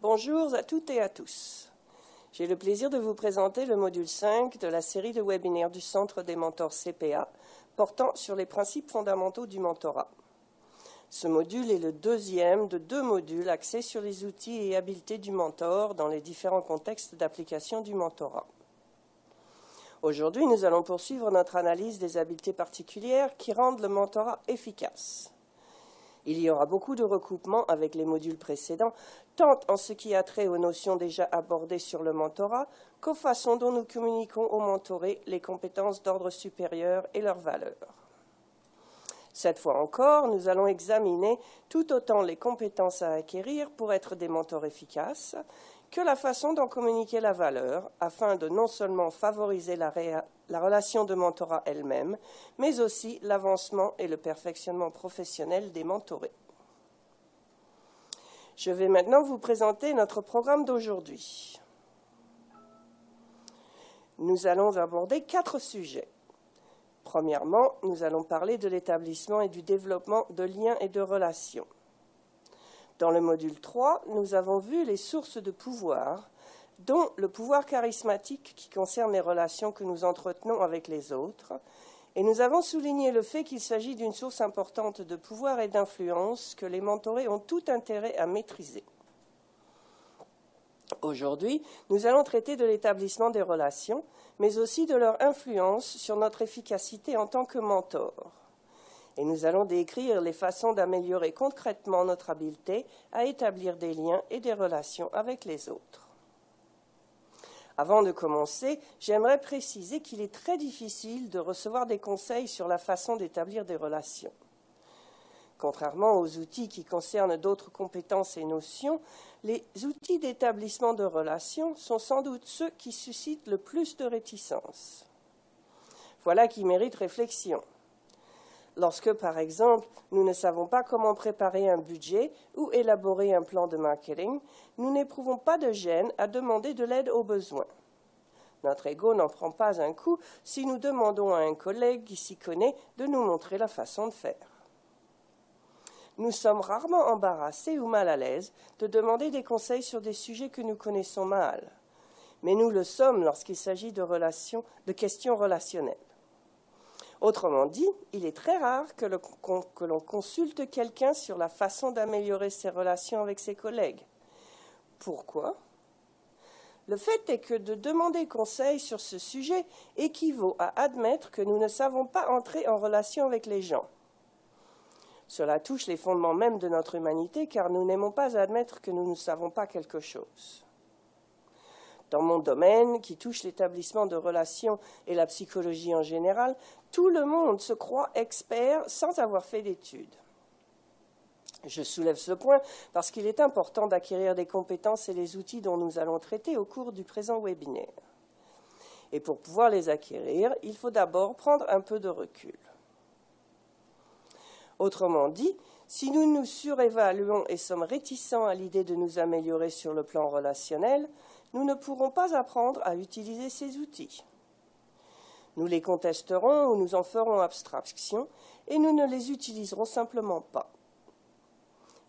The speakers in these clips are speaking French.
Bonjour à toutes et à tous. J'ai le plaisir de vous présenter le module 5 de la série de webinaires du Centre des mentors CPA portant sur les principes fondamentaux du mentorat. Ce module est le deuxième de 2 modules axés sur les outils et habiletés du mentor dans les différents contextes d'application du mentorat. Aujourd'hui, nous allons poursuivre notre analyse des habiletés particulières qui rendent le mentorat efficace. Il y aura beaucoup de recoupements avec les modules précédents, tant en ce qui a trait aux notions déjà abordées sur le mentorat qu'aux façons dont nous communiquons aux mentorés les compétences d'ordre supérieur et leurs valeurs. Cette fois encore, nous allons examiner tout autant les compétences à acquérir pour être des mentors efficaces que la façon d'en communiquer la valeur, afin de non seulement favoriser la relation de mentorat elle-même, mais aussi l'avancement et le perfectionnement professionnel des mentorés. Je vais maintenant vous présenter notre programme d'aujourd'hui. Nous allons aborder 4 sujets. Premièrement, nous allons parler de l'établissement et du développement de liens et de relations. Dans le module 3, nous avons vu les sources de pouvoir, dont le pouvoir charismatique qui concerne les relations que nous entretenons avec les autres, et nous avons souligné le fait qu'il s'agit d'une source importante de pouvoir et d'influence que les mentorés ont tout intérêt à maîtriser. Aujourd'hui, nous allons traiter de l'établissement des relations, mais aussi de leur influence sur notre efficacité en tant que mentor. Et nous allons décrire les façons d'améliorer concrètement notre habileté à établir des liens et des relations avec les autres. Avant de commencer, j'aimerais préciser qu'il est très difficile de recevoir des conseils sur la façon d'établir des relations. Contrairement aux outils qui concernent d'autres compétences et notions, les outils d'établissement de relations sont sans doute ceux qui suscitent le plus de réticence. Voilà qui mérite réflexion. Lorsque, par exemple, nous ne savons pas comment préparer un budget ou élaborer un plan de marketing, nous n'éprouvons pas de gêne à demander de l'aide aux besoins. Notre ego n'en prend pas un coup si nous demandons à un collègue qui s'y connaît de nous montrer la façon de faire. Nous sommes rarement embarrassés ou mal à l'aise de demander des conseils sur des sujets que nous connaissons mal, mais nous le sommes lorsqu'il s'agit de questions relationnelles. Autrement dit, il est très rare que l'on consulte quelqu'un sur la façon d'améliorer ses relations avec ses collègues. Pourquoi ? Le fait est que de demander conseil sur ce sujet équivaut à admettre que nous ne savons pas entrer en relation avec les gens. Cela touche les fondements même de notre humanité, car nous n'aimons pas admettre que nous ne savons pas quelque chose. Dans mon domaine, qui touche l'établissement de relations et la psychologie en général, tout le monde se croit expert sans avoir fait d'études. Je soulève ce point parce qu'il est important d'acquérir des compétences et les outils dont nous allons traiter au cours du présent webinaire. Et pour pouvoir les acquérir, il faut d'abord prendre un peu de recul. Autrement dit, si nous nous surévaluons et sommes réticents à l'idée de nous améliorer sur le plan relationnel, nous ne pourrons pas apprendre à utiliser ces outils. Nous les contesterons ou nous en ferons abstraction et nous ne les utiliserons simplement pas.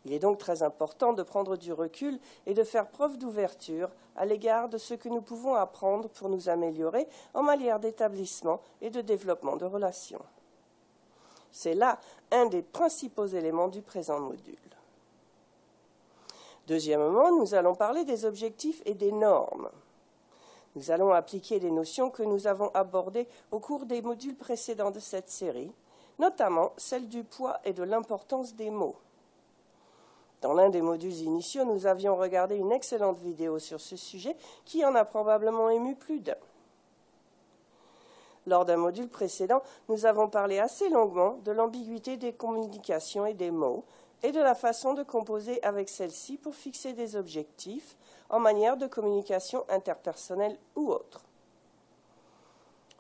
Il est donc très important de prendre du recul et de faire preuve d'ouverture à l'égard de ce que nous pouvons apprendre pour nous améliorer en matière d'établissement et de développement de relations. C'est là un des principaux éléments du présent module. Deuxièmement, nous allons parler des objectifs et des normes. Nous allons appliquer les notions que nous avons abordées au cours des modules précédents de cette série, notamment celle du poids et de l'importance des mots. Dans l'un des modules initiaux, nous avions regardé une excellente vidéo sur ce sujet qui en a probablement ému plus d'un. Lors d'un module précédent, nous avons parlé assez longuement de l'ambiguïté des communications et des mots et de la façon de composer avec celles-ci pour fixer des objectifs en matière de communication interpersonnelle ou autre.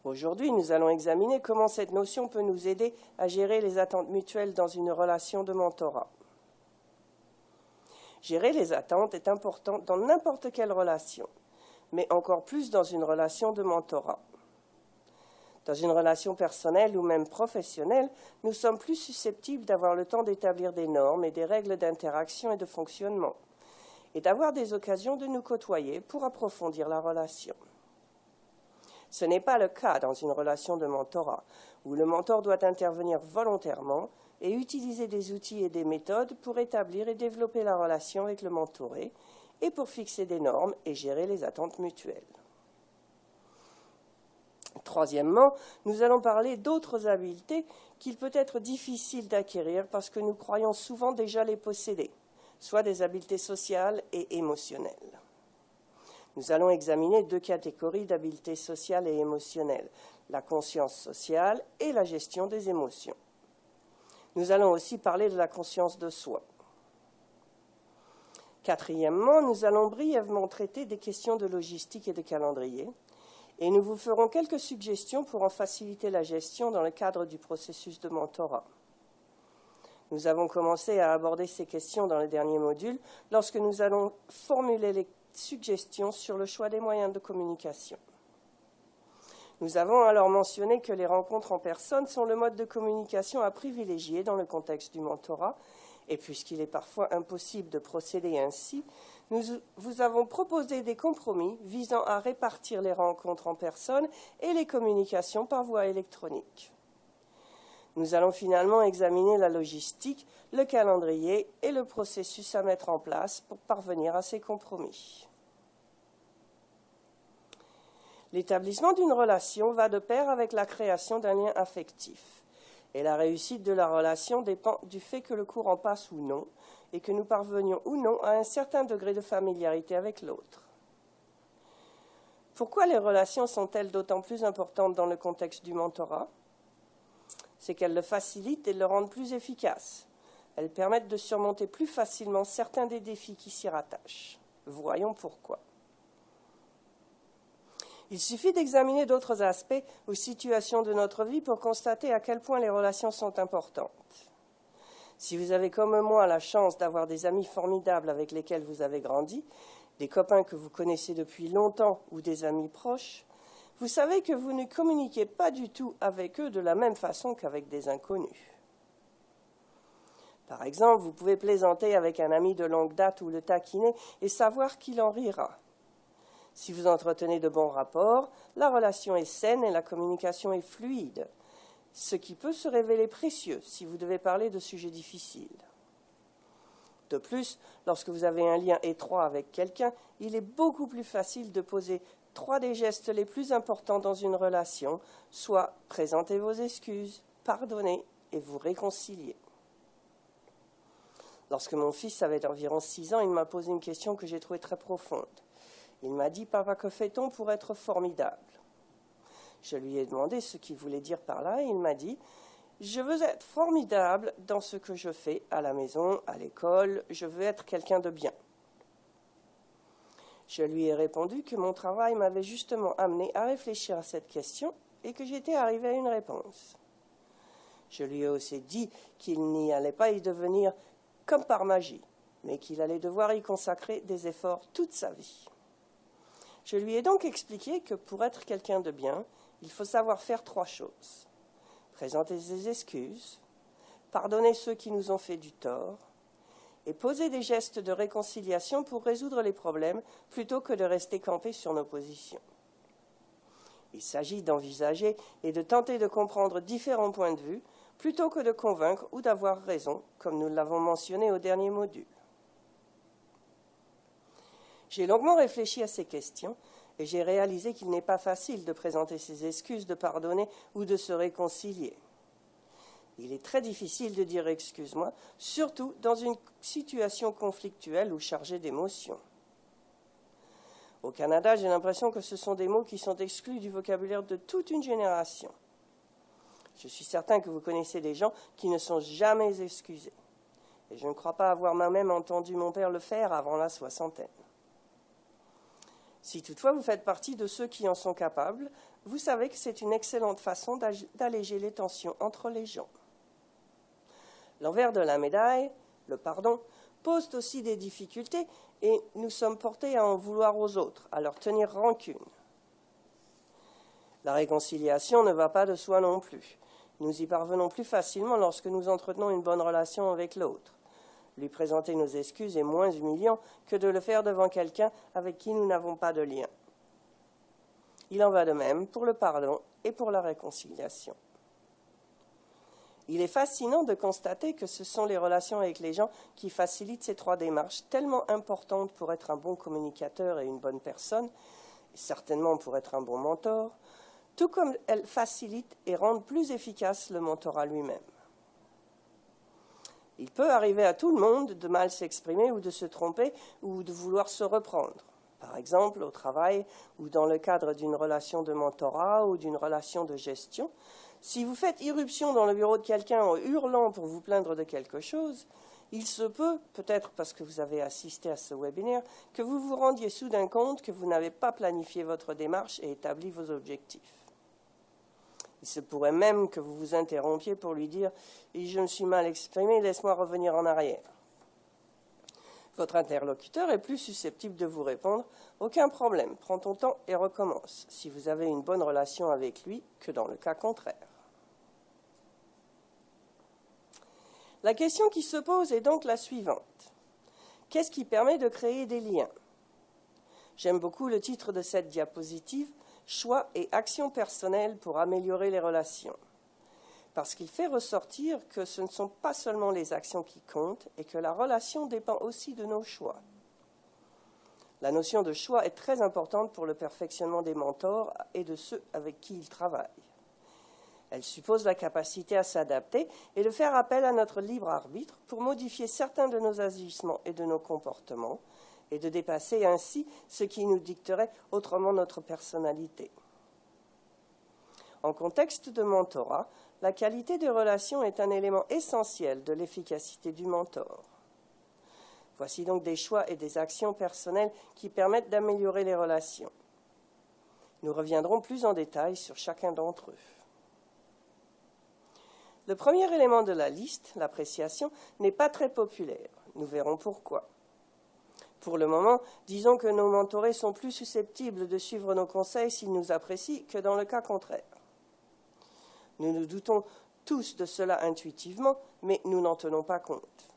Aujourd'hui, nous allons examiner comment cette notion peut nous aider à gérer les attentes mutuelles dans une relation de mentorat. Gérer les attentes est important dans n'importe quelle relation, mais encore plus dans une relation de mentorat. Dans une relation personnelle ou même professionnelle, nous sommes plus susceptibles d'avoir le temps d'établir des normes et des règles d'interaction et de fonctionnement. et d'avoir des occasions de nous côtoyer pour approfondir la relation. Ce n'est pas le cas dans une relation de mentorat, où le mentor doit intervenir volontairement et utiliser des outils et des méthodes pour établir et développer la relation avec le mentoré et pour fixer des normes et gérer les attentes mutuelles. Troisièmement, nous allons parler d'autres habiletés qu'il peut être difficile d'acquérir parce que nous croyons souvent déjà les posséder, soit des habiletés sociales et émotionnelles. Nous allons examiner deux catégories d'habiletés sociales et émotionnelles, la conscience sociale et la gestion des émotions. Nous allons aussi parler de la conscience de soi. Quatrièmement, nous allons brièvement traiter des questions de logistique et de calendrier, et nous vous ferons quelques suggestions pour en faciliter la gestion dans le cadre du processus de mentorat. Nous avons commencé à aborder ces questions dans le dernier module lorsque nous allons formuler les suggestions sur le choix des moyens de communication. Nous avons alors mentionné que les rencontres en personne sont le mode de communication à privilégier dans le contexte du mentorat, et puisqu'il est parfois impossible de procéder ainsi, nous vous avons proposé des compromis visant à répartir les rencontres en personne et les communications par voie électronique. Nous allons finalement examiner la logistique, le calendrier et le processus à mettre en place pour parvenir à ces compromis. L'établissement d'une relation va de pair avec la création d'un lien affectif. Et la réussite de la relation dépend du fait que le courant passe ou non, et que nous parvenions ou non à un certain degré de familiarité avec l'autre. Pourquoi les relations sont-elles d'autant plus importantes dans le contexte du mentorat ? C'est qu'elles le facilitent et le rendent plus efficace. Elles permettent de surmonter plus facilement certains des défis qui s'y rattachent. Voyons pourquoi. Il suffit d'examiner d'autres aspects ou situations de notre vie pour constater à quel point les relations sont importantes. Si vous avez comme moi la chance d'avoir des amis formidables avec lesquels vous avez grandi, des copains que vous connaissez depuis longtemps ou des amis proches, vous savez que vous ne communiquez pas du tout avec eux de la même façon qu'avec des inconnus. Par exemple, vous pouvez plaisanter avec un ami de longue date ou le taquiner et savoir qu'il en rira. Si vous entretenez de bons rapports, la relation est saine et la communication est fluide, ce qui peut se révéler précieux si vous devez parler de sujets difficiles. De plus, lorsque vous avez un lien étroit avec quelqu'un, il est beaucoup plus facile de poser 3 des gestes les plus importants dans une relation, soit présenter vos excuses, pardonner et vous réconcilier. Lorsque mon fils avait environ 6 ans, il m'a posé une question que j'ai trouvée très profonde. Il m'a dit « Papa, que fait-on pour être formidable ?» Je lui ai demandé ce qu'il voulait dire par là et il m'a dit « Je veux être formidable dans ce que je fais à la maison, à l'école, je veux être quelqu'un de bien. » Je lui ai répondu que mon travail m'avait justement amené à réfléchir à cette question et que j'étais arrivé à une réponse. Je lui ai aussi dit qu'il n'y allait pas y devenir comme par magie, mais qu'il allait devoir y consacrer des efforts toute sa vie. Je lui ai donc expliqué que pour être quelqu'un de bien, il faut savoir faire 3 choses. Présenter des excuses, pardonner ceux qui nous ont fait du tort, et poser des gestes de réconciliation pour résoudre les problèmes plutôt que de rester campé sur nos positions. Il s'agit d'envisager et de tenter de comprendre différents points de vue plutôt que de convaincre ou d'avoir raison, comme nous l'avons mentionné au dernier module. J'ai longuement réfléchi à ces questions et j'ai réalisé qu'il n'est pas facile de présenter ses excuses, de pardonner ou de se réconcilier. Il est très difficile de dire « excuse-moi », surtout dans une situation conflictuelle ou chargée d'émotions. Au Canada, j'ai l'impression que ce sont des mots qui sont exclus du vocabulaire de toute une génération. Je suis certain que vous connaissez des gens qui ne sont jamais excusés. Et je ne crois pas avoir moi-même entendu mon père le faire avant la 60aine. Si toutefois vous faites partie de ceux qui en sont capables, vous savez que c'est une excellente façon d'alléger les tensions entre les gens. L'envers de la médaille, le pardon, pose aussi des difficultés et nous sommes portés à en vouloir aux autres, à leur tenir rancune. La réconciliation ne va pas de soi non plus. Nous y parvenons plus facilement lorsque nous entretenons une bonne relation avec l'autre. Lui présenter nos excuses est moins humiliant que de le faire devant quelqu'un avec qui nous n'avons pas de lien. Il en va de même pour le pardon et pour la réconciliation. Il est fascinant de constater que ce sont les relations avec les gens qui facilitent ces trois démarches tellement importantes pour être un bon communicateur et une bonne personne, et certainement pour être un bon mentor, tout comme elles facilitent et rendent plus efficace le mentorat lui-même. Il peut arriver à tout le monde de mal s'exprimer ou de se tromper ou de vouloir se reprendre. Par exemple, au travail ou dans le cadre d'une relation de mentorat ou d'une relation de gestion. Si vous faites irruption dans le bureau de quelqu'un en hurlant pour vous plaindre de quelque chose, il se peut, peut-être parce que vous avez assisté à ce webinaire, que vous vous rendiez soudain compte que vous n'avez pas planifié votre démarche et établi vos objectifs. Il se pourrait même que vous vous interrompiez pour lui dire « Je me suis mal exprimé, laisse-moi revenir en arrière ». Votre interlocuteur est plus susceptible de vous répondre « Aucun problème, prends ton temps et recommence » si vous avez une bonne relation avec lui que dans le cas contraire. La question qui se pose est donc la suivante. Qu'est-ce qui permet de créer des liens? J'aime beaucoup le titre de cette diapositive, « Choix et actions personnelles pour améliorer les relations », parce qu'il fait ressortir que ce ne sont pas seulement les actions qui comptent et que la relation dépend aussi de nos choix. La notion de choix est très importante pour le perfectionnement des mentors et de ceux avec qui ils travaillent. Elle suppose la capacité à s'adapter et de faire appel à notre libre arbitre pour modifier certains de nos agissements et de nos comportements et de dépasser ainsi ce qui nous dicterait autrement notre personnalité. En contexte de mentorat, la qualité des relations est un élément essentiel de l'efficacité du mentor. Voici donc des choix et des actions personnelles qui permettent d'améliorer les relations. Nous reviendrons plus en détail sur chacun d'entre eux. Le premier élément de la liste, l'appréciation, n'est pas très populaire. Nous verrons pourquoi. Pour le moment, disons que nos mentorés sont plus susceptibles de suivre nos conseils s'ils nous apprécient que dans le cas contraire. Nous nous doutons tous de cela intuitivement, mais nous n'en tenons pas compte.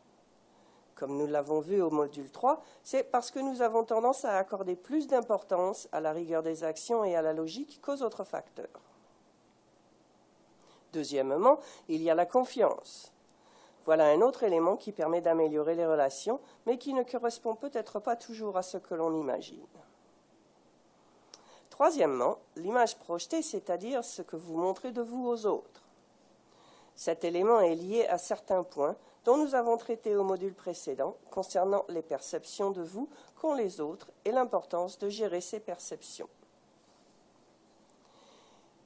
Comme nous l'avons vu au module 3, c'est parce que nous avons tendance à accorder plus d'importance à la rigueur des actions et à la logique qu'aux autres facteurs. Deuxièmement, il y a la confiance. Voilà un autre élément qui permet d'améliorer les relations, mais qui ne correspond peut-être pas toujours à ce que l'on imagine. Troisièmement, l'image projetée, c'est-à-dire ce que vous montrez de vous aux autres. Cet élément est lié à certains points dont nous avons traité au module précédent concernant les perceptions de vous qu'ont les autres et l'importance de gérer ces perceptions.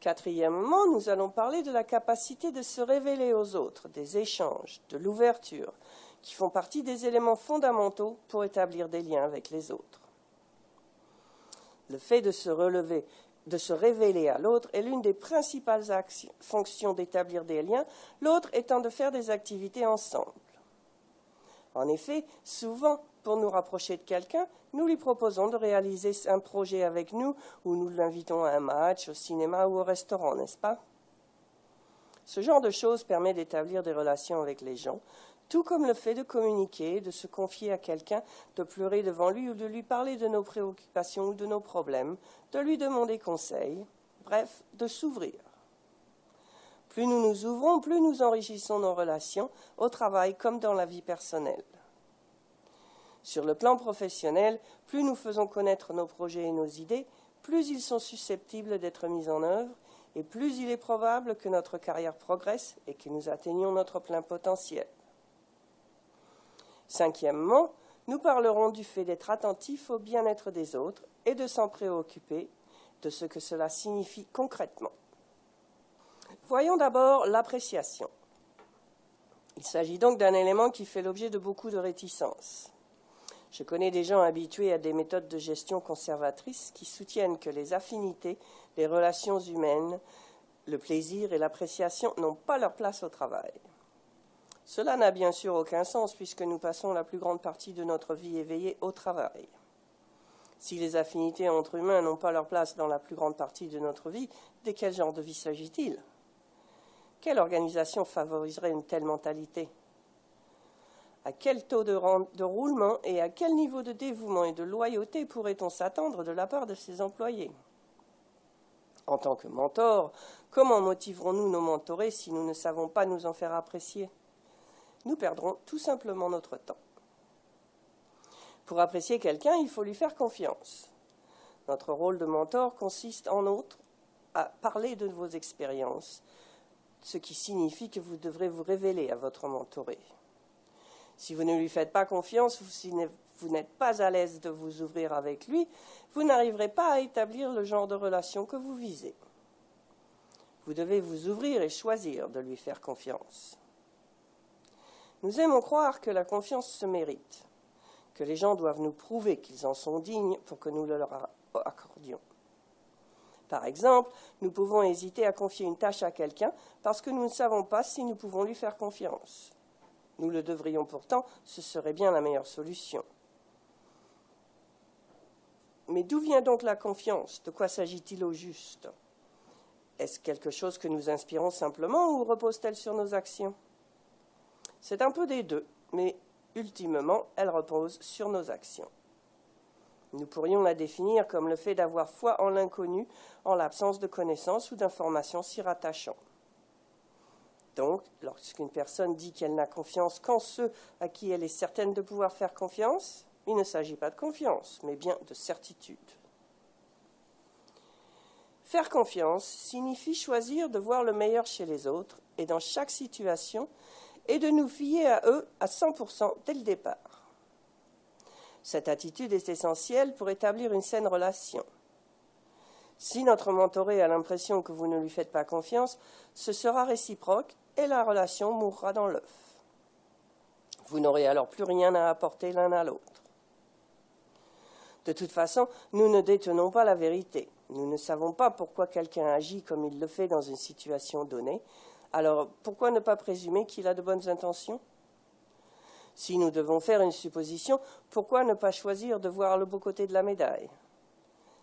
Quatrièmement, nous allons parler de la capacité de se révéler aux autres, des échanges, de l'ouverture, qui font partie des éléments fondamentaux pour établir des liens avec les autres. Le fait de se révéler à l'autre est l'une des principales fonctions d'établir des liens, l'autre étant de faire des activités ensemble. En effet, souvent, pour nous rapprocher de quelqu'un, nous lui proposons de réaliser un projet avec nous ou nous l'invitons à un match, au cinéma ou au restaurant, n'est-ce pas? Ce genre de choses permet d'établir des relations avec les gens, tout comme le fait de communiquer, de se confier à quelqu'un, de pleurer devant lui ou de lui parler de nos préoccupations ou de nos problèmes, de lui demander conseil, bref, de s'ouvrir. Plus nous nous ouvrons, plus nous enrichissons nos relations, au travail comme dans la vie personnelle. Sur le plan professionnel, plus nous faisons connaître nos projets et nos idées, plus ils sont susceptibles d'être mis en œuvre et plus il est probable que notre carrière progresse et que nous atteignions notre plein potentiel. Cinquièmement, nous parlerons du fait d'être attentif au bien-être des autres et de s'en préoccuper, de ce que cela signifie concrètement. Voyons d'abord l'appréciation. Il s'agit donc d'un élément qui fait l'objet de beaucoup de réticences. Je connais des gens habitués à des méthodes de gestion conservatrices qui soutiennent que les affinités, les relations humaines, le plaisir et l'appréciation n'ont pas leur place au travail. Cela n'a bien sûr aucun sens puisque nous passons la plus grande partie de notre vie éveillée au travail. Si les affinités entre humains n'ont pas leur place dans la plus grande partie de notre vie, de quel genre de vie s'agit-il? Quelle organisation favoriserait une telle mentalité? À quel taux de roulement et à quel niveau de dévouement et de loyauté pourrait-on s'attendre de la part de ses employés? En tant que mentor, comment motiverons-nous nos mentorés si nous ne savons pas nous en faire apprécier? Nous perdrons tout simplement notre temps. Pour apprécier quelqu'un, il faut lui faire confiance. Notre rôle de mentor consiste en outre à parler de vos expériences, ce qui signifie que vous devrez vous révéler à votre mentoré. Si vous ne lui faites pas confiance ou si vous n'êtes pas à l'aise de vous ouvrir avec lui, vous n'arriverez pas à établir le genre de relation que vous visez. Vous devez vous ouvrir et choisir de lui faire confiance. Nous aimons croire que la confiance se mérite, que les gens doivent nous prouver qu'ils en sont dignes pour que nous le leur accordions. Par exemple, nous pouvons hésiter à confier une tâche à quelqu'un parce que nous ne savons pas si nous pouvons lui faire confiance. Nous le devrions pourtant, ce serait bien la meilleure solution. Mais d'où vient donc la confiance? De quoi s'agit-il au juste? Est-ce quelque chose que nous inspirons simplement ou repose-t-elle sur nos actions? C'est un peu des deux, mais ultimement, elle repose sur nos actions. Nous pourrions la définir comme le fait d'avoir foi en l'inconnu en l'absence de connaissances ou d'informations s'y rattachant. Donc, lorsqu'une personne dit qu'elle n'a confiance qu'en ceux à qui elle est certaine de pouvoir faire confiance, il ne s'agit pas de confiance, mais bien de certitude. Faire confiance signifie choisir de voir le meilleur chez les autres et dans chaque situation et de nous fier à eux à 100% dès le départ. Cette attitude est essentielle pour établir une saine relation. Si notre mentoré a l'impression que vous ne lui faites pas confiance, ce sera réciproque et la relation mourra dans l'œuf. Vous n'aurez alors plus rien à apporter l'un à l'autre. De toute façon, nous ne détenons pas la vérité. Nous ne savons pas pourquoi quelqu'un agit comme il le fait dans une situation donnée. Alors, pourquoi ne pas présumer qu'il a de bonnes intentions? Si nous devons faire une supposition, pourquoi ne pas choisir de voir le beau côté de la médaille?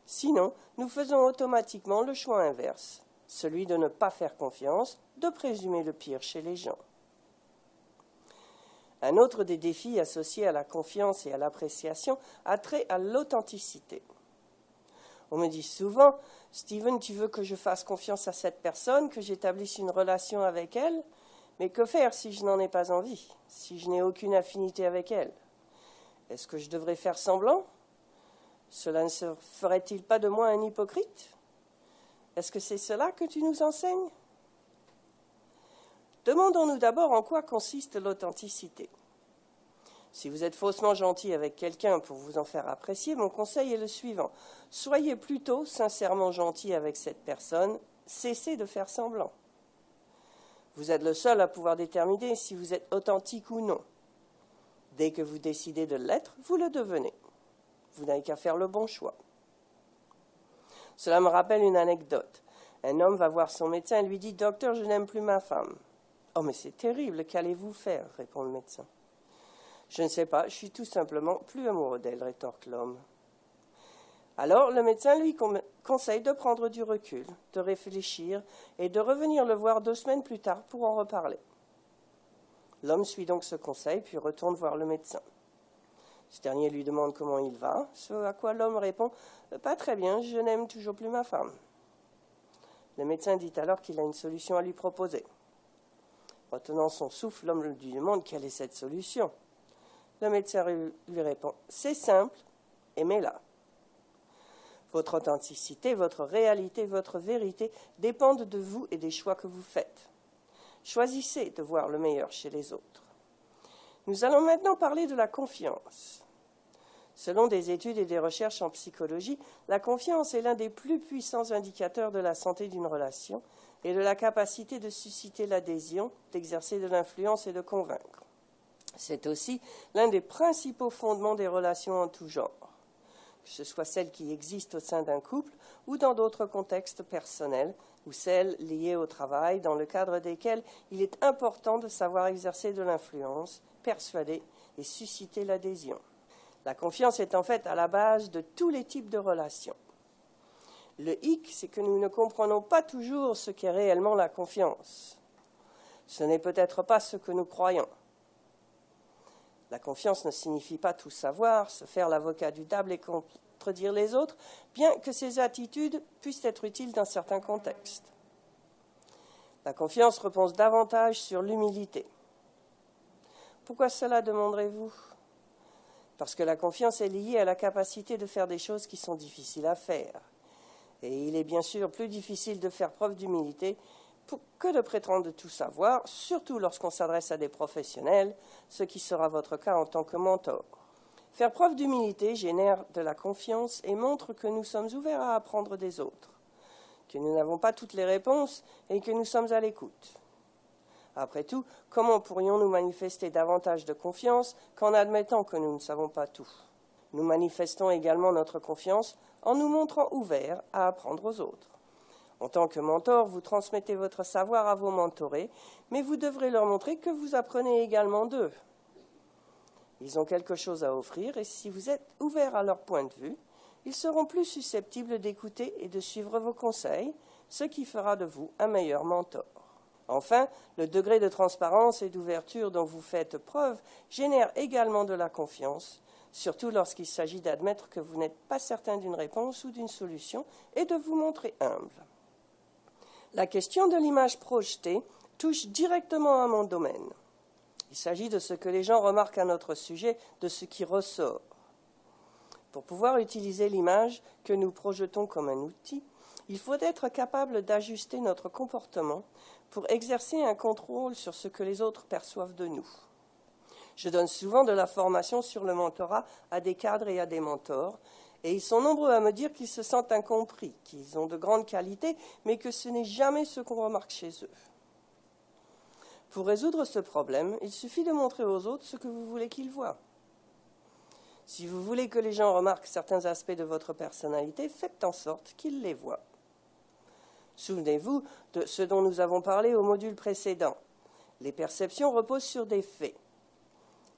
Sinon, nous faisons automatiquement le choix inverse, celui de ne pas faire confiance, de présumer le pire chez les gens. Un autre des défis associés à la confiance et à l'appréciation a trait à l'authenticité. On me dit souvent « Steven, tu veux que je fasse confiance à cette personne, que j'établisse une relation avec elle, mais que faire si je n'en ai pas envie, si je n'ai aucune affinité avec elle? Est-ce que je devrais faire semblant? Cela ne ferait-il pas de moi un hypocrite? Est-ce que c'est cela que tu nous enseignes ?» Demandons-nous d'abord en quoi consiste l'authenticité. Si vous êtes faussement gentil avec quelqu'un pour vous en faire apprécier, mon conseil est le suivant. Soyez plutôt sincèrement gentil avec cette personne, cessez de faire semblant. Vous êtes le seul à pouvoir déterminer si vous êtes authentique ou non. Dès que vous décidez de l'être, vous le devenez. Vous n'avez qu'à faire le bon choix. Cela me rappelle une anecdote. Un homme va voir son médecin et lui dit « Docteur, je n'aime plus ma femme. » « Oh, mais c'est terrible, qu'allez-vous faire ?» répond le médecin. « Je ne sais pas, je suis tout simplement plus amoureux d'elle, » rétorque l'homme. Alors le médecin lui conseille de prendre du recul, de réfléchir et de revenir le voir 2 semaines plus tard pour en reparler. L'homme suit donc ce conseil, puis retourne voir le médecin. Ce dernier lui demande comment il va, ce à quoi l'homme répond « Pas très bien, je n'aime toujours plus ma femme. » Le médecin dit alors qu'il a une solution à lui proposer. Retenant son souffle, l'homme lui demande quelle est cette solution. Le médecin lui répond « C'est simple, aimez-la. » Votre authenticité, votre réalité, votre vérité dépendent de vous et des choix que vous faites. Choisissez de voir le meilleur chez les autres. Nous allons maintenant parler de la confiance. Selon des études et des recherches en psychologie, la confiance est l'un des plus puissants indicateurs de la santé d'une relation et de la capacité de susciter l'adhésion, d'exercer de l'influence et de convaincre. C'est aussi l'un des principaux fondements des relations en tout genre, que ce soit celles qui existent au sein d'un couple ou dans d'autres contextes personnels, ou celles liées au travail, dans le cadre desquelles il est important de savoir exercer de l'influence, persuader et susciter l'adhésion. La confiance est en fait à la base de tous les types de relations. Le hic, c'est que nous ne comprenons pas toujours ce qu'est réellement la confiance. Ce n'est peut-être pas ce que nous croyons. La confiance ne signifie pas tout savoir, se faire l'avocat du diable et contredire les autres, bien que ces attitudes puissent être utiles dans certains contextes. La confiance repose davantage sur l'humilité. Pourquoi cela, demanderez-vous? Parce que la confiance est liée à la capacité de faire des choses qui sont difficiles à faire. Et il est bien sûr plus difficile de faire preuve d'humilité que de prétendre de tout savoir, surtout lorsqu'on s'adresse à des professionnels, ce qui sera votre cas en tant que mentor. Faire preuve d'humilité génère de la confiance et montre que nous sommes ouverts à apprendre des autres, que nous n'avons pas toutes les réponses et que nous sommes à l'écoute. Après tout, comment pourrions-nous manifester davantage de confiance qu'en admettant que nous ne savons pas tout? Nous manifestons également notre confiance en nous montrant ouverts à apprendre aux autres. En tant que mentor, vous transmettez votre savoir à vos mentorés, mais vous devrez leur montrer que vous apprenez également d'eux. Ils ont quelque chose à offrir et si vous êtes ouvert à leur point de vue, ils seront plus susceptibles d'écouter et de suivre vos conseils, ce qui fera de vous un meilleur mentor. Enfin, le degré de transparence et d'ouverture dont vous faites preuve génère également de la confiance, surtout lorsqu'il s'agit d'admettre que vous n'êtes pas certain d'une réponse ou d'une solution et de vous montrer humble. La question de l'image projetée touche directement à mon domaine. Il s'agit de ce que les gens remarquent à notre sujet, de ce qui ressort. Pour pouvoir utiliser l'image que nous projetons comme un outil, il faut être capable d'ajuster notre comportement pour exercer un contrôle sur ce que les autres perçoivent de nous. Je donne souvent de la formation sur le mentorat à des cadres et à des mentors, et ils sont nombreux à me dire qu'ils se sentent incompris, qu'ils ont de grandes qualités, mais que ce n'est jamais ce qu'on remarque chez eux. Pour résoudre ce problème, il suffit de montrer aux autres ce que vous voulez qu'ils voient. Si vous voulez que les gens remarquent certains aspects de votre personnalité, faites en sorte qu'ils les voient. Souvenez-vous de ce dont nous avons parlé au module précédent. Les perceptions reposent sur des faits.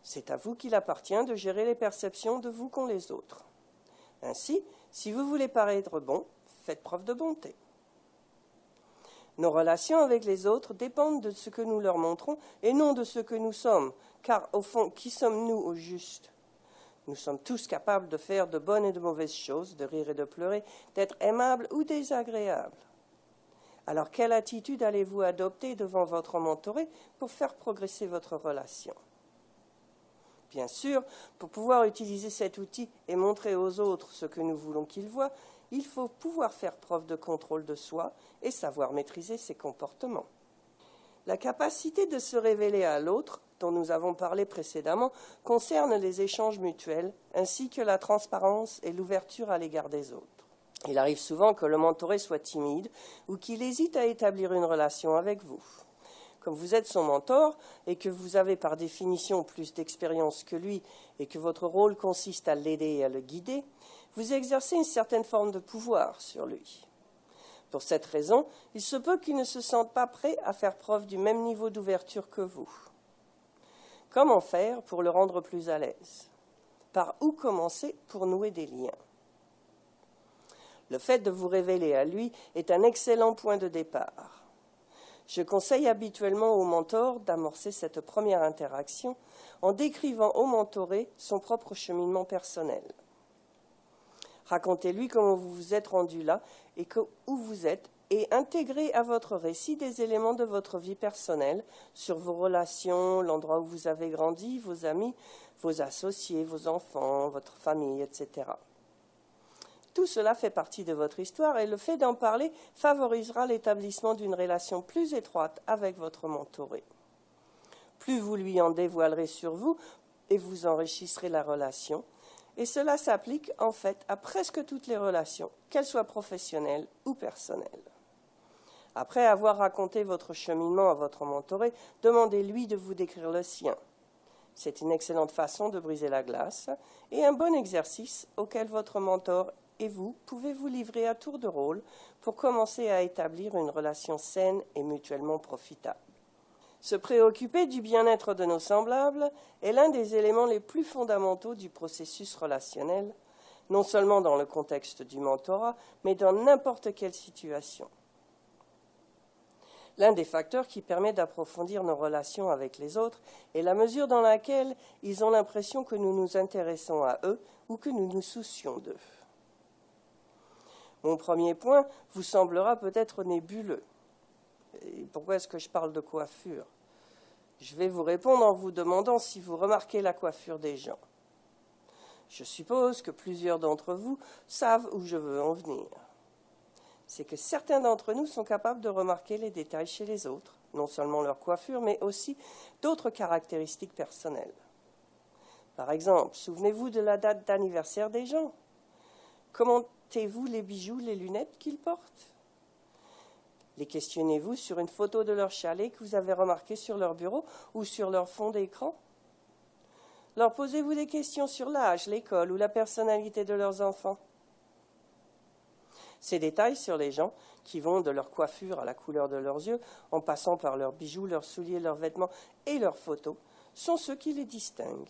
C'est à vous qu'il appartient de gérer les perceptions de vous qu'ont les autres. Ainsi, si vous voulez paraître bon, faites preuve de bonté. Nos relations avec les autres dépendent de ce que nous leur montrons et non de ce que nous sommes, car au fond, qui sommes-nous au juste? Nous sommes tous capables de faire de bonnes et de mauvaises choses, de rire et de pleurer, d'être aimables ou désagréables. Alors, quelle attitude allez-vous adopter devant votre mentoré pour faire progresser votre relation? Bien sûr, pour pouvoir utiliser cet outil et montrer aux autres ce que nous voulons qu'ils voient, il faut pouvoir faire preuve de contrôle de soi et savoir maîtriser ses comportements. La capacité de se révéler à l'autre, dont nous avons parlé précédemment, concerne les échanges mutuels ainsi que la transparence et l'ouverture à l'égard des autres. Il arrive souvent que le mentoré soit timide ou qu'il hésite à établir une relation avec vous. Comme vous êtes son mentor et que vous avez par définition plus d'expérience que lui et que votre rôle consiste à l'aider et à le guider, vous exercez une certaine forme de pouvoir sur lui. Pour cette raison, il se peut qu'il ne se sente pas prêt à faire preuve du même niveau d'ouverture que vous. Comment faire pour le rendre plus à l'aise? Par où commencer pour nouer des liens? Le fait de vous révéler à lui est un excellent point de départ. Je conseille habituellement au mentor d'amorcer cette première interaction en décrivant au mentoré son propre cheminement personnel. Racontez-lui comment vous vous êtes rendu là et où vous êtes et intégrez à votre récit des éléments de votre vie personnelle sur vos relations, l'endroit où vous avez grandi, vos amis, vos associés, vos enfants, votre famille, etc. Tout cela fait partie de votre histoire et le fait d'en parler favorisera l'établissement d'une relation plus étroite avec votre mentoré. Plus vous lui en dévoilerez sur vous et vous enrichirez la relation, et cela s'applique en fait à presque toutes les relations, qu'elles soient professionnelles ou personnelles. Après avoir raconté votre cheminement à votre mentoré, demandez-lui de vous décrire le sien. C'est une excellente façon de briser la glace et un bon exercice auquel votre mentor et vous pouvez vous livrer à tour de rôle pour commencer à établir une relation saine et mutuellement profitable. Se préoccuper du bien-être de nos semblables est l'un des éléments les plus fondamentaux du processus relationnel, non seulement dans le contexte du mentorat, mais dans n'importe quelle situation. L'un des facteurs qui permet d'approfondir nos relations avec les autres est la mesure dans laquelle ils ont l'impression que nous nous intéressons à eux ou que nous nous soucions d'eux. Mon premier point vous semblera peut-être nébuleux. Et pourquoi est-ce que je parle de coiffure? Je vais vous répondre en vous demandant si vous remarquez la coiffure des gens. Je suppose que plusieurs d'entre vous savent où je veux en venir. C'est que certains d'entre nous sont capables de remarquer les détails chez les autres, non seulement leur coiffure, mais aussi d'autres caractéristiques personnelles. Par exemple, souvenez-vous de la date d'anniversaire des gens. Commentez-vous les bijoux, les lunettes qu'ils portent? Les questionnez-vous sur une photo de leur chalet que vous avez remarqué sur leur bureau ou sur leur fond d'écran? Leur posez-vous des questions sur l'âge, l'école ou la personnalité de leurs enfants? Ces détails sur les gens, qui vont de leur coiffure à la couleur de leurs yeux, en passant par leurs bijoux, leurs souliers, leurs vêtements et leurs photos, sont ceux qui les distinguent.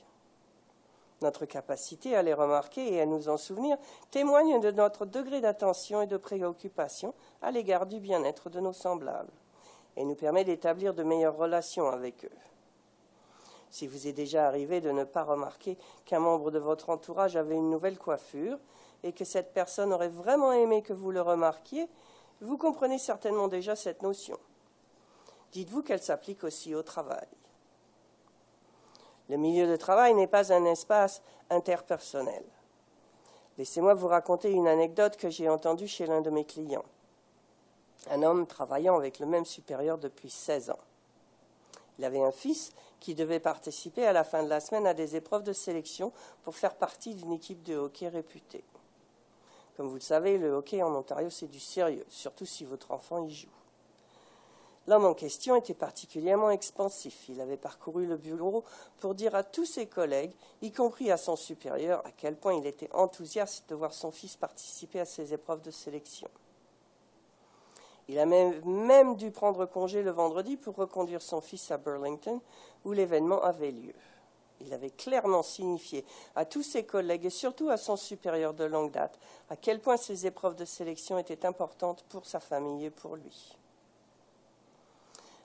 Notre capacité à les remarquer et à nous en souvenir témoigne de notre degré d'attention et de préoccupation à l'égard du bien-être de nos semblables et nous permet d'établir de meilleures relations avec eux. S'il vous est déjà arrivé de ne pas remarquer qu'un membre de votre entourage avait une nouvelle coiffure et que cette personne aurait vraiment aimé que vous le remarquiez, vous comprenez certainement déjà cette notion. Dites-vous qu'elle s'applique aussi au travail. Le milieu de travail n'est pas un espace interpersonnel. Laissez-moi vous raconter une anecdote que j'ai entendue chez l'un de mes clients. Un homme travaillant avec le même supérieur depuis 16 ans. Il avait un fils qui devait participer à la fin de la semaine à des épreuves de sélection pour faire partie d'une équipe de hockey réputée. Comme vous le savez, le hockey en Ontario, c'est du sérieux, surtout si votre enfant y joue. L'homme en question était particulièrement expansif. Il avait parcouru le bureau pour dire à tous ses collègues, y compris à son supérieur, à quel point il était enthousiaste de voir son fils participer à ces épreuves de sélection. Il a même dû prendre congé le vendredi pour reconduire son fils à Burlington, où l'événement avait lieu. Il avait clairement signifié à tous ses collègues et surtout à son supérieur de longue date à quel point ces épreuves de sélection étaient importantes pour sa famille et pour lui.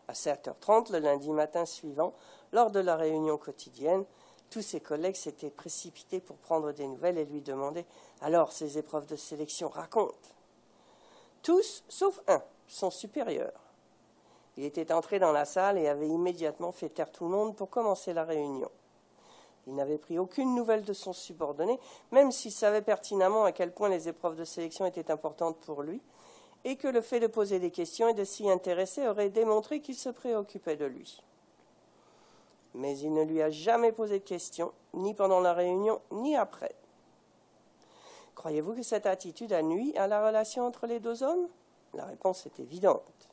À 7h30, le lundi matin suivant, lors de la réunion quotidienne, tous ses collègues s'étaient précipités pour prendre des nouvelles et lui demander « Alors, ces épreuves de sélection, raconte !» Tous, sauf un, son supérieur. Il était entré dans la salle et avait immédiatement fait taire tout le monde pour commencer la réunion. Il n'avait pris aucune nouvelle de son subordonné, même s'il savait pertinemment à quel point les épreuves de sélection étaient importantes pour lui, et que le fait de poser des questions et de s'y intéresser aurait démontré qu'il se préoccupait de lui. Mais il ne lui a jamais posé de questions, ni pendant la réunion, ni après. Croyez-vous que cette attitude a nui à la relation entre les deux hommes? La réponse est évidente.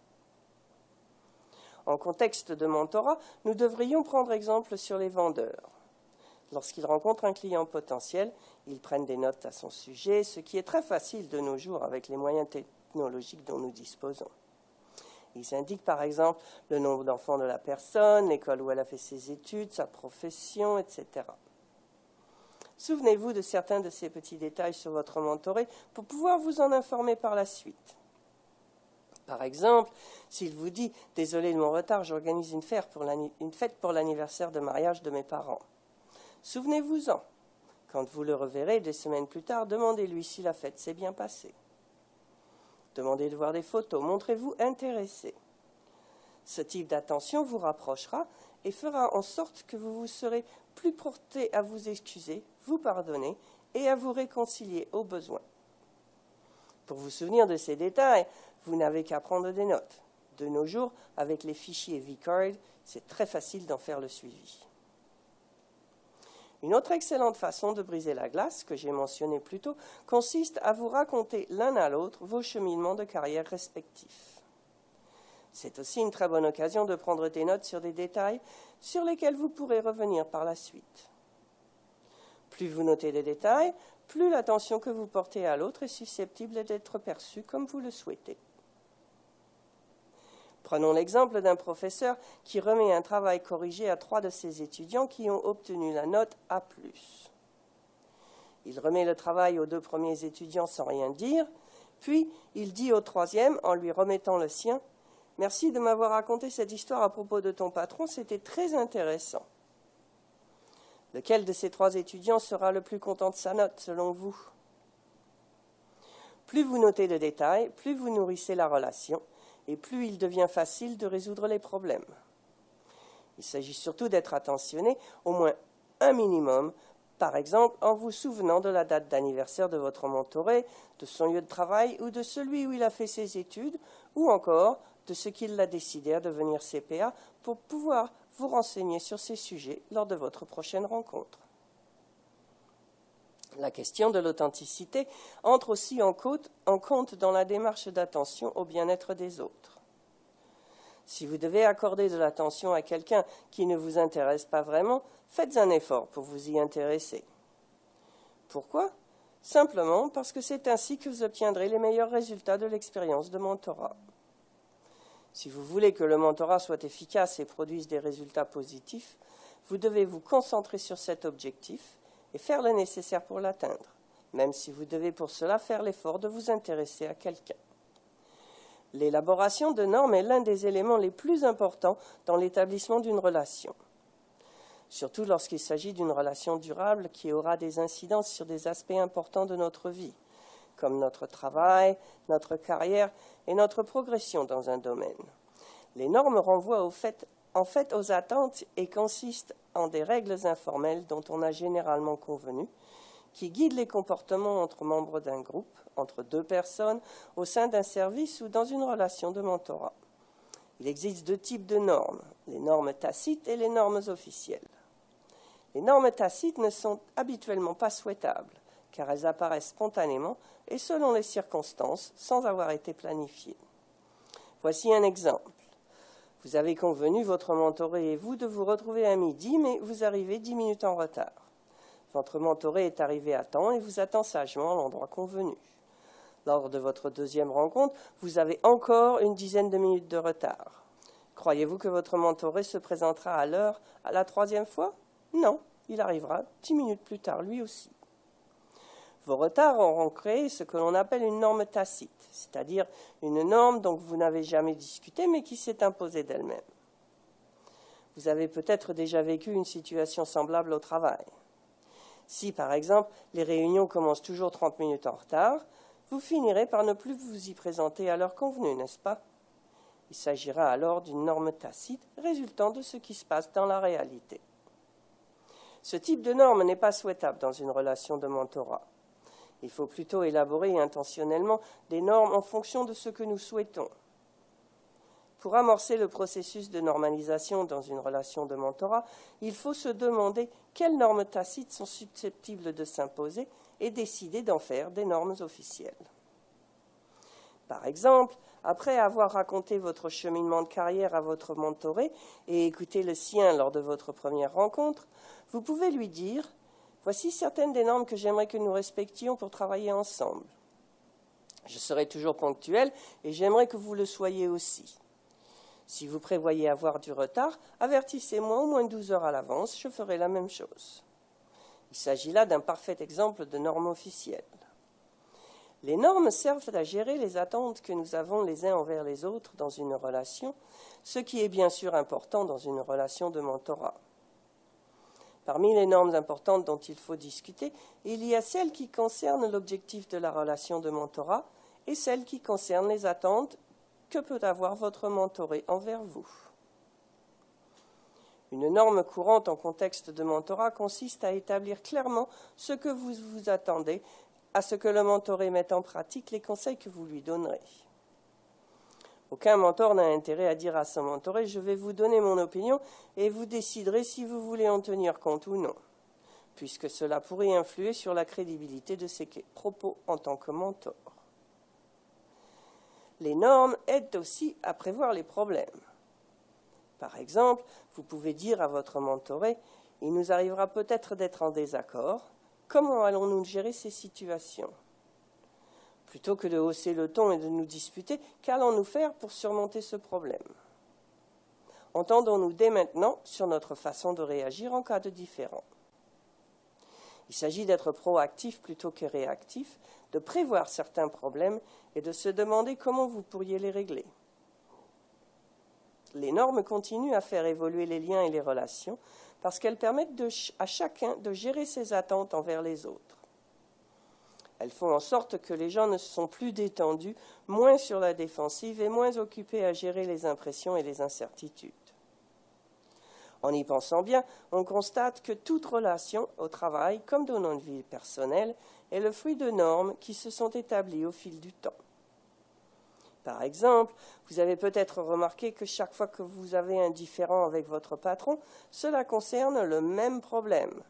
En contexte de mentorat, nous devrions prendre exemple sur les vendeurs. Lorsqu'ils rencontrent un client potentiel, ils prennent des notes à son sujet, ce qui est très facile de nos jours avec les moyens technologiques dont nous disposons. Ils indiquent par exemple le nombre d'enfants de la personne, l'école où elle a fait ses études, sa profession, etc. Souvenez-vous de certains de ces petits détails sur votre mentoré pour pouvoir vous en informer par la suite. Par exemple, s'il vous dit « Désolé de mon retard, j'organise une fête pour l'anniversaire de mariage de mes parents ». Souvenez-vous-en. Quand vous le reverrez des semaines plus tard, demandez-lui si la fête s'est bien passée. Demandez de voir des photos, montrez-vous intéressé. Ce type d'attention vous rapprochera et fera en sorte que vous vous serez plus porté à vous excuser, vous pardonner et à vous réconcilier au besoin. Pour vous souvenir de ces détails, vous n'avez qu'à prendre des notes. De nos jours, avec les fichiers vCard, c'est très facile d'en faire le suivi. Une autre excellente façon de briser la glace, que j'ai mentionnée plus tôt, consiste à vous raconter l'un à l'autre vos cheminements de carrière respectifs. C'est aussi une très bonne occasion de prendre des notes sur des détails sur lesquels vous pourrez revenir par la suite. Plus vous notez des détails, plus l'attention que vous portez à l'autre est susceptible d'être perçue comme vous le souhaitez. Prenons l'exemple d'un professeur qui remet un travail corrigé à 3 de ses étudiants qui ont obtenu la note A+. Il remet le travail aux 2 premiers étudiants sans rien dire, puis il dit au 3e, en lui remettant le sien, Merci de m'avoir raconté cette histoire à propos de ton patron, c'était très intéressant. Lequel de ces 3 étudiants sera le plus content de sa note, selon vous? Plus vous notez de détails, plus vous nourrissez la relation, et plus il devient facile de résoudre les problèmes. Il s'agit surtout d'être attentionné, au moins un minimum, par exemple en vous souvenant de la date d'anniversaire de votre mentoré, de son lieu de travail ou de celui où il a fait ses études, ou encore de ce qu'il a décidé à devenir CPA pour pouvoir vous renseigner sur ces sujets lors de votre prochaine rencontre. La question de l'authenticité entre aussi en compte dans la démarche d'attention au bien-être des autres. Si vous devez accorder de l'attention à quelqu'un qui ne vous intéresse pas vraiment, faites un effort pour vous y intéresser. Pourquoi? Simplement parce que c'est ainsi que vous obtiendrez les meilleurs résultats de l'expérience de mentorat. Si vous voulez que le mentorat soit efficace et produise des résultats positifs, vous devez vous concentrer sur cet objectif et faire le nécessaire pour l'atteindre, même si vous devez pour cela faire l'effort de vous intéresser à quelqu'un. L'élaboration de normes est l'un des éléments les plus importants dans l'établissement d'une relation, surtout lorsqu'il s'agit d'une relation durable qui aura des incidences sur des aspects importants de notre vie, comme notre travail, notre carrière et notre progression dans un domaine. Les normes renvoient en fait aux attentes et consistent en des règles informelles dont on a généralement convenu, qui guident les comportements entre membres d'un groupe, entre 2 personnes, au sein d'un service ou dans une relation de mentorat. Il existe 2 types de normes, les normes tacites et les normes officielles. Les normes tacites ne sont habituellement pas souhaitables, car elles apparaissent spontanément et selon les circonstances, sans avoir été planifiées. Voici un exemple. Vous avez convenu, votre mentoré et vous, de vous retrouver à midi, mais vous arrivez 10 minutes en retard. Votre mentoré est arrivé à temps et vous attend sagement à l'endroit convenu. Lors de votre 2e rencontre, vous avez encore une dizaine de minutes de retard. Croyez-vous que votre mentoré se présentera à l'heure à la 3e fois? Non, il arrivera 10 minutes plus tard lui aussi. Vos retards auront créé ce que l'on appelle une norme tacite, c'est-à-dire une norme dont vous n'avez jamais discuté mais qui s'est imposée d'elle-même. Vous avez peut-être déjà vécu une situation semblable au travail. Si, par exemple, les réunions commencent toujours 30 minutes en retard, vous finirez par ne plus vous y présenter à l'heure convenue, n'est-ce pas? Il s'agira alors d'une norme tacite résultant de ce qui se passe dans la réalité. Ce type de norme n'est pas souhaitable dans une relation de mentorat. Il faut plutôt élaborer intentionnellement des normes en fonction de ce que nous souhaitons. Pour amorcer le processus de normalisation dans une relation de mentorat, il faut se demander quelles normes tacites sont susceptibles de s'imposer et décider d'en faire des normes officielles. Par exemple, après avoir raconté votre cheminement de carrière à votre mentoré et écouté le sien lors de votre première rencontre, vous pouvez lui dire « Voici certaines des normes que j'aimerais que nous respections pour travailler ensemble. Je serai toujours ponctuel et j'aimerais que vous le soyez aussi. Si vous prévoyez avoir du retard, avertissez-moi au moins 12 heures à l'avance, je ferai la même chose. » Il s'agit là d'un parfait exemple de norme officielle. Les normes servent à gérer les attentes que nous avons les uns envers les autres dans une relation, ce qui est bien sûr important dans une relation de mentorat. Parmi les normes importantes dont il faut discuter, il y a celles qui concernent l'objectif de la relation de mentorat et celles qui concernent les attentes que peut avoir votre mentoré envers vous. Une norme courante en contexte de mentorat consiste à établir clairement ce que vous vous attendez à ce que le mentoré mette en pratique les conseils que vous lui donnerez. Aucun mentor n'a intérêt à dire à son mentoré « Je vais vous donner mon opinion et vous déciderez si vous voulez en tenir compte ou non », puisque cela pourrait influer sur la crédibilité de ses propos en tant que mentor. Les normes aident aussi à prévoir les problèmes. Par exemple, vous pouvez dire à votre mentoré « Il nous arrivera peut-être d'être en désaccord. Comment allons-nous gérer ces situations ?» Plutôt que de hausser le ton et de nous disputer, qu'allons-nous faire pour surmonter ce problème? Entendons-nous dès maintenant sur notre façon de réagir en cas de différend. Il s'agit d'être proactif plutôt que réactif, de prévoir certains problèmes et de se demander comment vous pourriez les régler. Les normes continuent à faire évoluer les liens et les relations parce qu'elles permettent à chacun de gérer ses attentes envers les autres. Elles font en sorte que les gens ne sont plus détendus, moins sur la défensive et moins occupés à gérer les impressions et les incertitudes. En y pensant bien, on constate que toute relation, au travail comme dans notre vie personnelle, est le fruit de normes qui se sont établies au fil du temps. Par exemple, vous avez peut-être remarqué que chaque fois que vous avez un différend avec votre patron, cela concerne le même problème,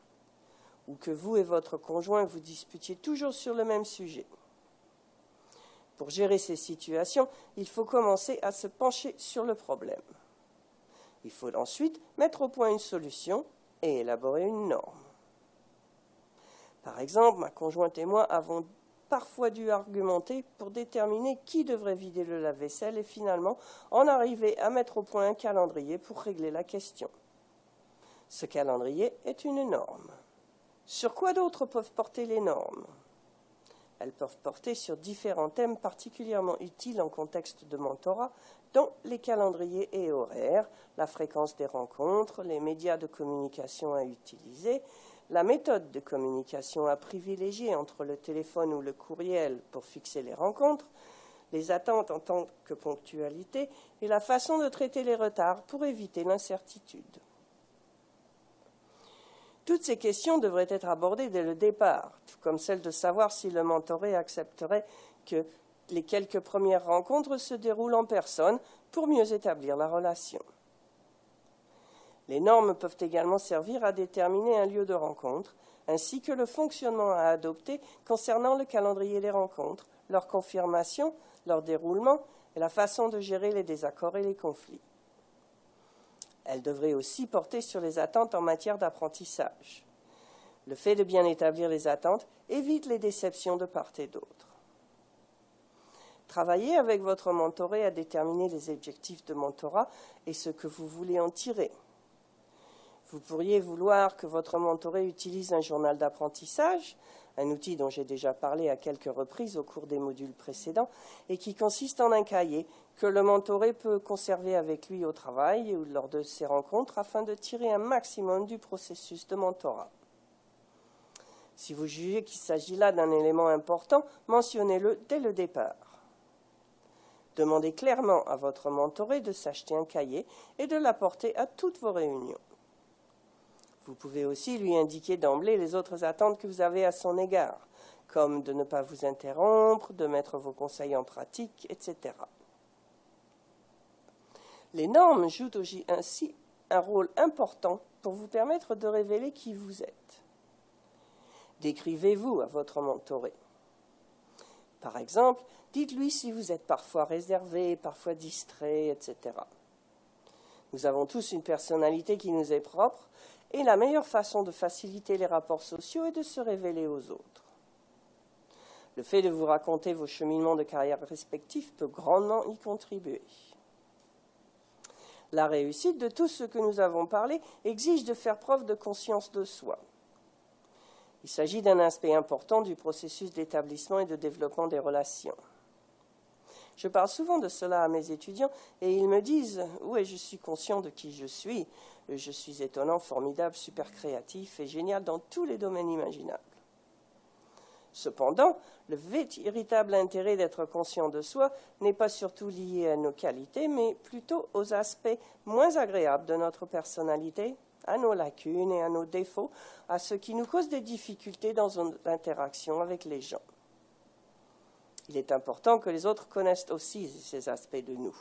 ou que vous et votre conjoint vous disputiez toujours sur le même sujet. Pour gérer ces situations, il faut commencer à se pencher sur le problème. Il faut ensuite mettre au point une solution et élaborer une norme. Par exemple, ma conjointe et moi avons parfois dû argumenter pour déterminer qui devrait vider le lave-vaisselle et finalement en arriver à mettre au point un calendrier pour régler la question. Ce calendrier est une norme. Sur quoi d'autres peuvent porter les normes ? Elles peuvent porter sur différents thèmes particulièrement utiles en contexte de mentorat, dont les calendriers et horaires, la fréquence des rencontres, les médias de communication à utiliser, la méthode de communication à privilégier entre le téléphone ou le courriel pour fixer les rencontres, les attentes en tant que ponctualité et la façon de traiter les retards pour éviter l'incertitude. Toutes ces questions devraient être abordées dès le départ, tout comme celle de savoir si le mentoré accepterait que les quelques premières rencontres se déroulent en personne pour mieux établir la relation. Les normes peuvent également servir à déterminer un lieu de rencontre, ainsi que le fonctionnement à adopter concernant le calendrier des rencontres, leur confirmation, leur déroulement et la façon de gérer les désaccords et les conflits. Elle devrait aussi porter sur les attentes en matière d'apprentissage. Le fait de bien établir les attentes évite les déceptions de part et d'autre. Travaillez avec votre mentoré à déterminer les objectifs de mentorat et ce que vous voulez en tirer. Vous pourriez vouloir que votre mentoré utilise un journal d'apprentissage, un outil dont j'ai déjà parlé à quelques reprises au cours des modules précédents, et qui consiste en un cahier que le mentoré peut conserver avec lui au travail ou lors de ses rencontres afin de tirer un maximum du processus de mentorat. Si vous jugez qu'il s'agit là d'un élément important, mentionnez-le dès le départ. Demandez clairement à votre mentoré de s'acheter un cahier et de l'apporter à toutes vos réunions. Vous pouvez aussi lui indiquer d'emblée les autres attentes que vous avez à son égard, comme de ne pas vous interrompre, de mettre vos conseils en pratique, etc. Les normes jouent ainsi un rôle important pour vous permettre de révéler qui vous êtes. Décrivez-vous à votre mentoré. Par exemple, dites-lui si vous êtes parfois réservé, parfois distrait, etc. Nous avons tous une personnalité qui nous est propre, et la meilleure façon de faciliter les rapports sociaux est de se révéler aux autres. Le fait de vous raconter vos cheminements de carrière respectifs peut grandement y contribuer. La réussite de tout ce que nous avons parlé exige de faire preuve de conscience de soi. Il s'agit d'un aspect important du processus d'établissement et de développement des relations. Je parle souvent de cela à mes étudiants et ils me disent « Oui, je suis conscient de qui je suis étonnant, formidable, super créatif et génial dans tous les domaines imaginables. » Cependant, le véritable intérêt d'être conscient de soi n'est pas surtout lié à nos qualités, mais plutôt aux aspects moins agréables de notre personnalité, à nos lacunes et à nos défauts, à ce qui nous cause des difficultés dans l'interaction avec les gens. Il est important que les autres connaissent aussi ces aspects de nous.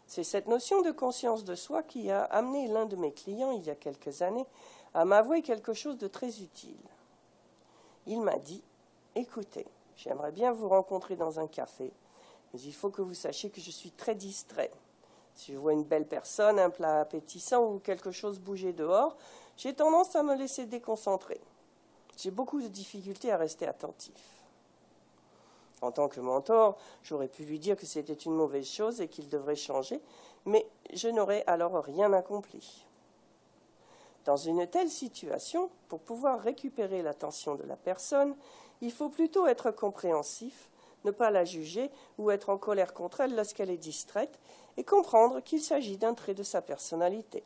C'est cette notion de conscience de soi qui a amené l'un de mes clients, il y a quelques années, à m'avouer quelque chose de très utile. Il m'a dit « Écoutez, j'aimerais bien vous rencontrer dans un café, mais il faut que vous sachiez que je suis très distrait. Si je vois une belle personne, un plat appétissant ou quelque chose bouger dehors, j'ai tendance à me laisser déconcentrer. J'ai beaucoup de difficultés à rester attentif. » En tant que mentor, j'aurais pu lui dire que c'était une mauvaise chose et qu'il devrait changer, mais je n'aurais alors rien accompli. Dans une telle situation, pour pouvoir récupérer l'attention de la personne, il faut plutôt être compréhensif, ne pas la juger ou être en colère contre elle lorsqu'elle est distraite, et comprendre qu'il s'agit d'un trait de sa personnalité.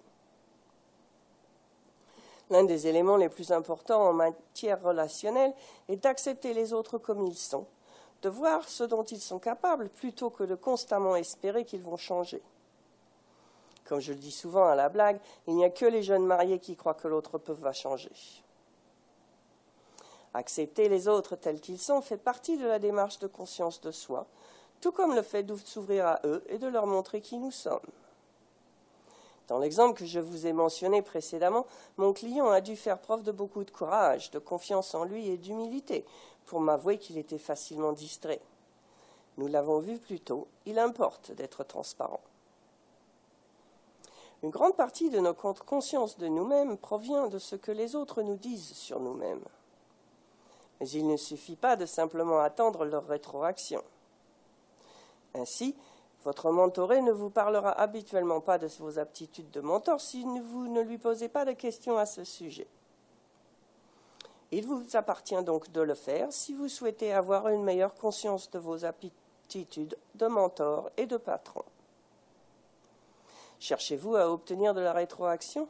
L'un des éléments les plus importants en matière relationnelle est d'accepter les autres comme ils sont, de voir ce dont ils sont capables plutôt que de constamment espérer qu'ils vont changer. Comme je le dis souvent à la blague, il n'y a que les jeunes mariés qui croient que l'autre va changer. Accepter les autres tels qu'ils sont fait partie de la démarche de conscience de soi, tout comme le fait de s'ouvrir à eux et de leur montrer qui nous sommes. Dans l'exemple que je vous ai mentionné précédemment, mon client a dû faire preuve de beaucoup de courage, de confiance en lui et d'humilité pour m'avouer qu'il était facilement distrait. Nous l'avons vu plus tôt, il importe d'être transparent. Une grande partie de notre conscience de nous-mêmes provient de ce que les autres nous disent sur nous-mêmes. Mais il ne suffit pas de simplement attendre leur rétroaction. Ainsi, votre mentoré ne vous parlera habituellement pas de vos aptitudes de mentor si vous ne lui posez pas de questions à ce sujet. Il vous appartient donc de le faire si vous souhaitez avoir une meilleure conscience de vos aptitudes de mentor et de patron. Cherchez-vous à obtenir de la rétroaction ?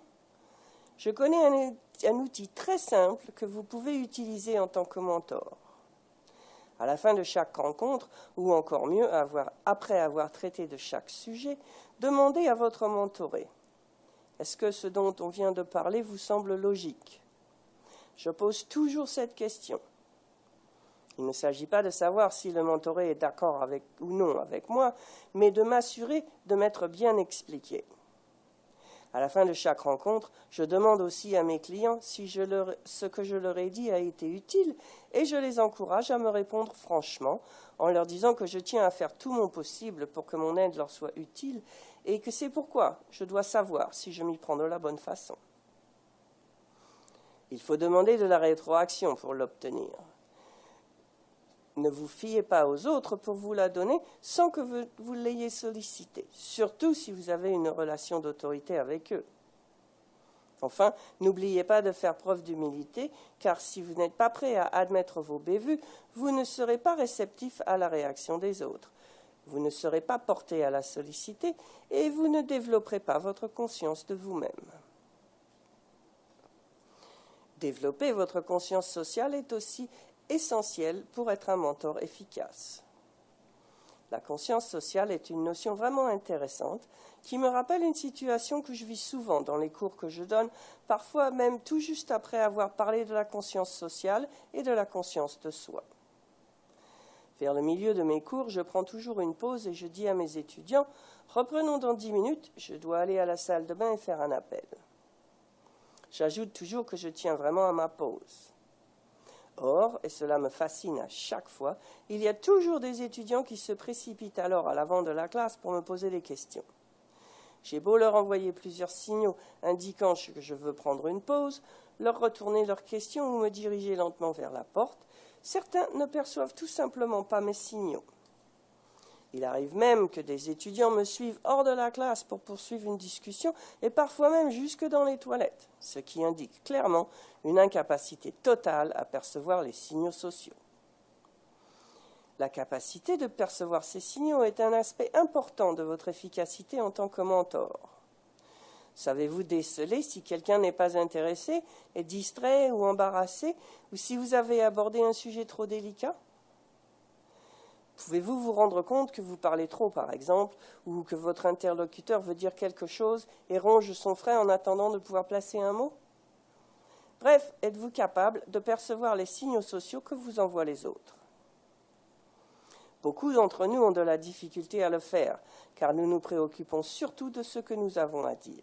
Je connais un outil très simple que vous pouvez utiliser en tant que mentor. À la fin de chaque rencontre, ou encore mieux, après avoir traité de chaque sujet, demandez à votre mentoré « Est-ce que ce dont on vient de parler vous semble logique ?» Je pose toujours cette question. Il ne s'agit pas de savoir si le mentoré est d'accord ou non avec moi, mais de m'assurer de m'être bien expliqué. À la fin de chaque rencontre, je demande aussi à mes clients si ce que je leur ai dit a été utile et je les encourage à me répondre franchement en leur disant que je tiens à faire tout mon possible pour que mon aide leur soit utile et que c'est pourquoi je dois savoir si je m'y prends de la bonne façon. Il faut demander de la rétroaction pour l'obtenir. Ne vous fiez pas aux autres pour vous la donner sans que vous l'ayez sollicité, surtout si vous avez une relation d'autorité avec eux. Enfin, n'oubliez pas de faire preuve d'humilité, car si vous n'êtes pas prêt à admettre vos bévues, vous ne serez pas réceptif à la réaction des autres. Vous ne serez pas porté à la solliciter et vous ne développerez pas votre conscience de vous-même. Développer votre conscience sociale est aussi essentiel pour être un mentor efficace. La conscience sociale est une notion vraiment intéressante qui me rappelle une situation que je vis souvent dans les cours que je donne, parfois même tout juste après avoir parlé de la conscience sociale et de la conscience de soi. Vers le milieu de mes cours, je prends toujours une pause et je dis à mes étudiants « Reprenons dans 10 minutes, je dois aller à la salle de bain et faire un appel. » J'ajoute toujours que je tiens vraiment à ma pause. Or, et cela me fascine à chaque fois, il y a toujours des étudiants qui se précipitent alors à l'avant de la classe pour me poser des questions. J'ai beau leur envoyer plusieurs signaux indiquant que je veux prendre une pause, leur retourner leurs questions ou me diriger lentement vers la porte, certains ne perçoivent tout simplement pas mes signaux. Il arrive même que des étudiants me suivent hors de la classe pour poursuivre une discussion et parfois même jusque dans les toilettes, ce qui indique clairement une incapacité totale à percevoir les signaux sociaux. La capacité de percevoir ces signaux est un aspect important de votre efficacité en tant que mentor. Savez-vous déceler si quelqu'un n'est pas intéressé, est distrait ou embarrassé, ou si vous avez abordé un sujet trop délicat ? Pouvez-vous vous rendre compte que vous parlez trop, par exemple, ou que votre interlocuteur veut dire quelque chose et ronge son frein en attendant de pouvoir placer un mot ? Bref, êtes-vous capable de percevoir les signaux sociaux que vous envoient les autres ? Beaucoup d'entre nous ont de la difficulté à le faire, car nous nous préoccupons surtout de ce que nous avons à dire.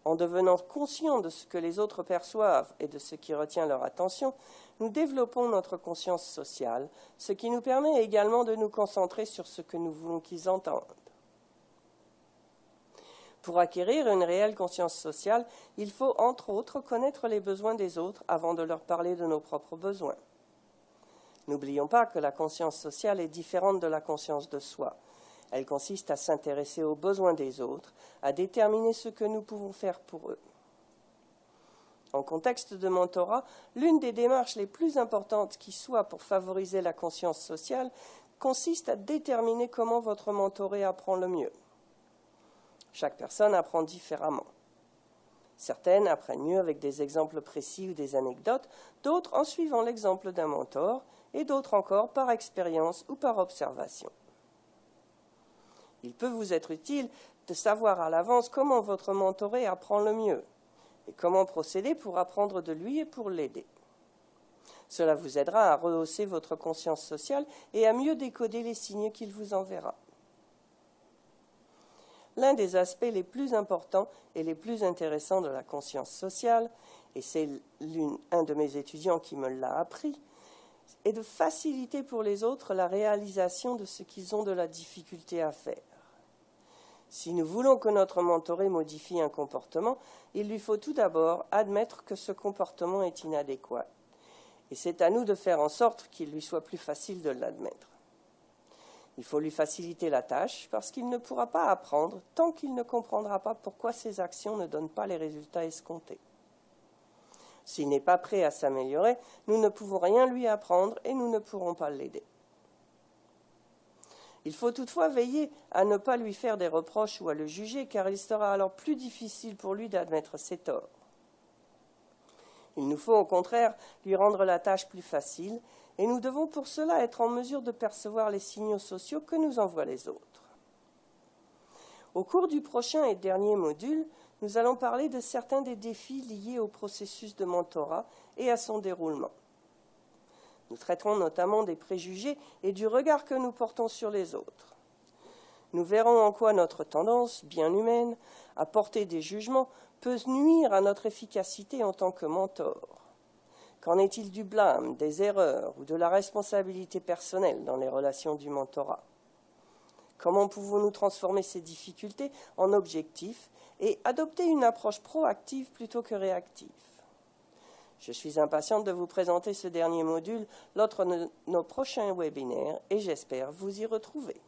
En devenant conscients de ce que les autres perçoivent et de ce qui retient leur attention, nous développons notre conscience sociale, ce qui nous permet également de nous concentrer sur ce que nous voulons qu'ils entendent. Pour acquérir une réelle conscience sociale, il faut entre autres connaître les besoins des autres avant de leur parler de nos propres besoins. N'oublions pas que la conscience sociale est différente de la conscience de soi. Elle consiste à s'intéresser aux besoins des autres, à déterminer ce que nous pouvons faire pour eux. En contexte de mentorat, l'une des démarches les plus importantes qui soit pour favoriser la conscience sociale consiste à déterminer comment votre mentoré apprend le mieux. Chaque personne apprend différemment. Certaines apprennent mieux avec des exemples précis ou des anecdotes, d'autres en suivant l'exemple d'un mentor, et d'autres encore par expérience ou par observation. Il peut vous être utile de savoir à l'avance comment votre mentoré apprend le mieux et comment procéder pour apprendre de lui et pour l'aider. Cela vous aidera à rehausser votre conscience sociale et à mieux décoder les signes qu'il vous enverra. L'un des aspects les plus importants et les plus intéressants de la conscience sociale, et c'est un de mes étudiants qui me l'a appris, est de faciliter pour les autres la réalisation de ce qu'ils ont de la difficulté à faire. Si nous voulons que notre mentoré modifie un comportement, il lui faut tout d'abord admettre que ce comportement est inadéquat. Et c'est à nous de faire en sorte qu'il lui soit plus facile de l'admettre. Il faut lui faciliter la tâche parce qu'il ne pourra pas apprendre tant qu'il ne comprendra pas pourquoi ses actions ne donnent pas les résultats escomptés. S'il n'est pas prêt à s'améliorer, nous ne pouvons rien lui apprendre et nous ne pourrons pas l'aider. Il faut toutefois veiller à ne pas lui faire des reproches ou à le juger, car il sera alors plus difficile pour lui d'admettre ses torts. Il nous faut au contraire lui rendre la tâche plus facile, et nous devons pour cela être en mesure de percevoir les signaux sociaux que nous envoient les autres. Au cours du prochain et dernier module, nous allons parler de certains des défis liés au processus de mentorat et à son déroulement. Nous traiterons notamment des préjugés et du regard que nous portons sur les autres. Nous verrons en quoi notre tendance, bien humaine, à porter des jugements peut nuire à notre efficacité en tant que mentor. Qu'en est-il du blâme, des erreurs ou de la responsabilité personnelle dans les relations du mentorat? Comment pouvons-nous transformer ces difficultés en objectifs et adopter une approche proactive plutôt que réactive? Je suis impatiente de vous présenter ce dernier module lors de nos prochains webinaires et j'espère vous y retrouver.